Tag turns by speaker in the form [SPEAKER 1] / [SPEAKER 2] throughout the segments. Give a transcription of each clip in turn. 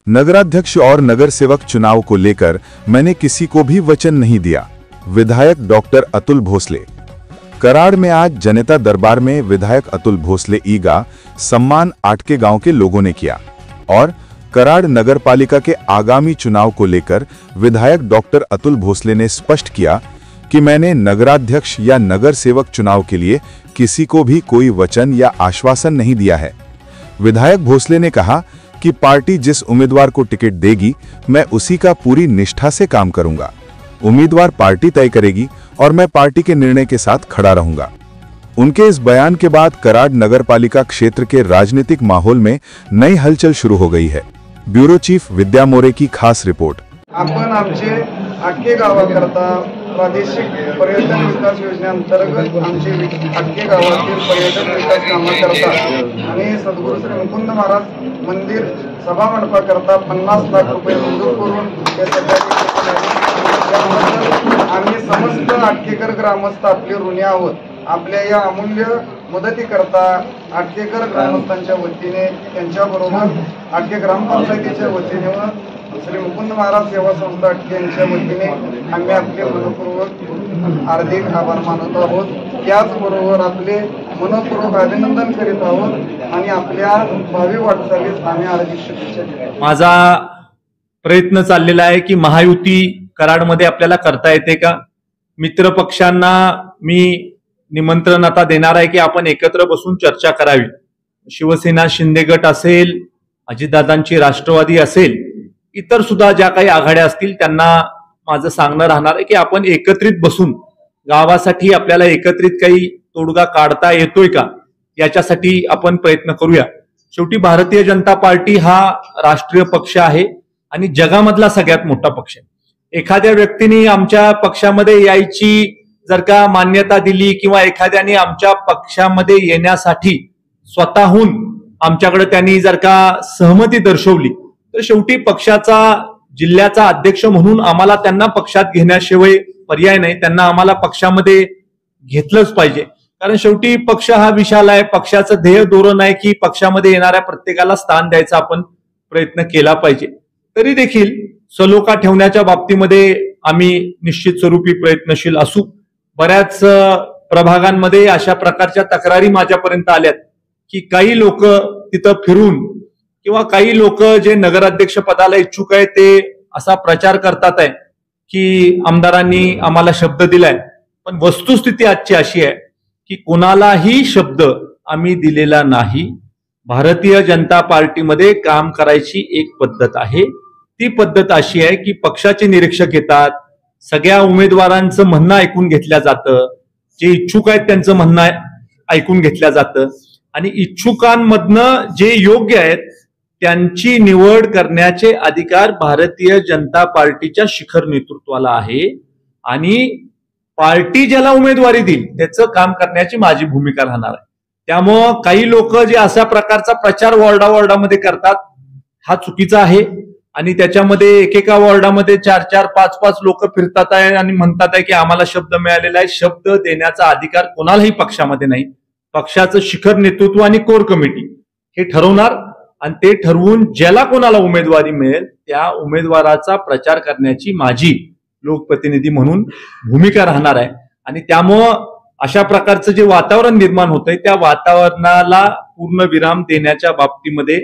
[SPEAKER 1] नगराध्यक्ष और नगर सेवक चुनाव को लेकर मैंने किसी को भी वचन नहीं दिया। विधायक डॉक्टर अतुल भोसले। कराड़ में आज जनता दरबार में विधायक अतुल भोसले ईगा सम्मान आटके गांव के लोगों ने किया और कराड़ नगर पालिका के आगामी चुनाव को लेकर विधायक डॉक्टर अतुल भोसले ने स्पष्ट किया कि मैंने नगराध्यक्ष या नगर सेवक चुनाव के लिए किसी को भी कोई वचन या आश्वासन नहीं दिया है। विधायक भोसले ने कहा कि पार्टी जिस उम्मीदवार को टिकट देगी मैं उसी का पूरी निष्ठा से काम करूंगा। उम्मीदवार पार्टी तय करेगी और मैं पार्टी के निर्णय के साथ खड़ा रहूंगा। उनके इस बयान के बाद कराड़ नगरपालिका क्षेत्र के राजनीतिक माहौल में नई हलचल शुरू हो गई है। ब्यूरो चीफ विद्या मोरे की खास रिपोर्ट।
[SPEAKER 2] आपण आमचे आटके गावाकरता प्रादेशिक पर्यटन विकास योजनेअंतर्गत आमचे आटके गावातील पर्यटन विकास कामाकरता आणि सद्गुरू श्री मुकुंद महाराज मंदिर सभा मंडपाकरता 50 लाख रुपये मंजूर करून ते आम्ही समस्त आटकेकर ग्रामस्थ आपले ऋणी आहोत। आपल्या या अमूल्य मदतीकरता आटकेकर ग्रामस्थांच्या वतीने त्यांच्याबरोबर आटके ग्रामपंचायतीच्या वतीने व श्री मुकुंद महाराज सेवा संस्था आटके यांच्या वतीने आम्ही आपले मनपूर्वक हार्दिक आभार मानत आहोत। त्याचबरोबर आपले मनपूर्वक अभिनंदन करीत आहोत आणि आपल्या भावी वाटचालीस आम्ही हार्दिक शुभेच्छा देतो।
[SPEAKER 3] माझा प्रयत्न चाललेला आहे की महायुती कराडमध्ये आपल्याला करता येते का। मित्र पक्षांना मी निमंत्रण आता देणार आहे की आपण एकत्र बसून चर्चा करावी। शिवसेना शिंदे गट असेल, अजितदादांची राष्ट्रवादी असेल, इतर सुद्धा ज्या काही आघाड्या असतील त्यांना माझं सांगणं राहणार आहे की आपण एकत्रित बसून गावासाठी आपल्याला एकत्रित काही तोडगा काढता येतोय का याच्यासाठी आपण प्रयत्न करूया। शेवटी भारतीय जनता पार्टी हा राष्ट्रीय पक्ष आहे आणि जगामधला सगळ्यात मोठा पक्ष आहे। एखाद्या व्यक्तीने आमच्या पक्षामध्ये यायची जर का मान्यता दिली किंवा एखाद्याने आमच्या पक्षामध्ये येण्यासाठी स्वतःहून आमच्याकडे त्यांनी जर का सहमती दर्शवली तर शेवटी पक्षाचा जिल्ह्याचा अध्यक्ष म्हणून आम्हाला त्यांना पक्षात घेण्याशिवाय पर्याय नाही। त्यांना आम्हाला पक्षामध्ये घेतलंच पाहिजे, कारण शेवटी पक्ष हा विशाल आहे। पक्षाचं ध्येय धोरण आहे की पक्षामध्ये येणाऱ्या प्रत्येकाला स्थान द्यायचा आपण प्रयत्न केला पाहिजे। तरी देखील सलोखा ठेवण्याच्या बाबतीमध्ये आम्ही निश्चित स्वरूपी प्रयत्नशील असू। बऱ्याच प्रभागांमध्ये अशा प्रकारच्या तक्रारी माझ्यापर्यंत आल्यात की काही लोक तिथं फिरून किंवा काही लोक जे नगराध्यक्ष पदाला इच्छुक आहेत ते असा प्रचार करतात आहे की आमदारांनी आम्हाला शब्द दिलाय, पण वस्तुस्थिती आजची अशी आहे की कोणालाही शब्द आम्ही दिलेला नाही। भारतीय जनता पार्टीमध्ये काम करायची एक पद्धत आहे। ती पद्धत अशी आहे की पक्षाचे निरीक्षक येतात, सगळ्या उमेदवारांचं म्हणणं ऐकून घेतलं जातं, जे इच्छुक आहेत त्यांचं म्हणणं ऐकून घेतलं जातं आणि इच्छुकांमधनं जे योग्य आहेत त्यांची निवड करण्याचे अधिकार भारतीय जनता पार्टीच्या शिखर नेतृत्वाला आहे आणि पार्टी ज्याला उमेदवारी देईल त्याचं काम करण्याची माझी भूमिका राहणार आहे। त्यामुळं काही लोक जे अशा प्रकारचा प्रचार वॉर्डामध्ये करतात हा चुकीचा आहे आणि त्याच्यामध्ये एकेका वॉर्डामध्ये 4-4, 5-5 लोक फिरतात आहे आणि म्हणतात आहे की आम्हाला शब्द मिळालेला आहे। शब्द देण्याचा अधिकार कोणालाही पक्षामध्ये नाही। पक्षाचं शिखर नेतृत्व आणि कोर कमिटी हे ठरवणार आणि ते ठरवून ज्याला कोणाला उमेदवारी मिळेल त्या उमेदवाराचा प्रचार करण्याची माझी लोकप्रतिनिधी म्हणून भूमिका राहणार आहे आणि त्यामुळं अशा प्रकारचं जे वातावरण निर्माण होतंय त्या वातावरणाला पूर्ण विराम देण्याच्या बाबतीमध्ये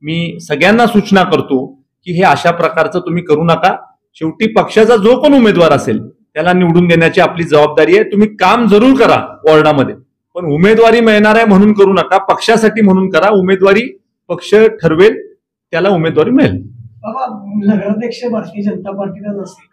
[SPEAKER 3] मी सगळ्यांना सूचना करतो की हे अशा प्रकारचं तुम्ही करू नका। शेवटी पक्षाचा जो पण उमेदवार असेल त्याला निवडून देण्याची आपली जबाबदारी आहे। तुम्ही काम जरूर करा वॉर्डामध्ये, पण उमेदवारी मिळणार आहे म्हणून करू नका, पक्षासाठी म्हणून करा। उमेदवारी पक्ष ठरवेल त्याला उमेदवारी मिळेल।
[SPEAKER 4] बाबा, नगराध्यक्ष भारतीय जनता पार्टीला नसेल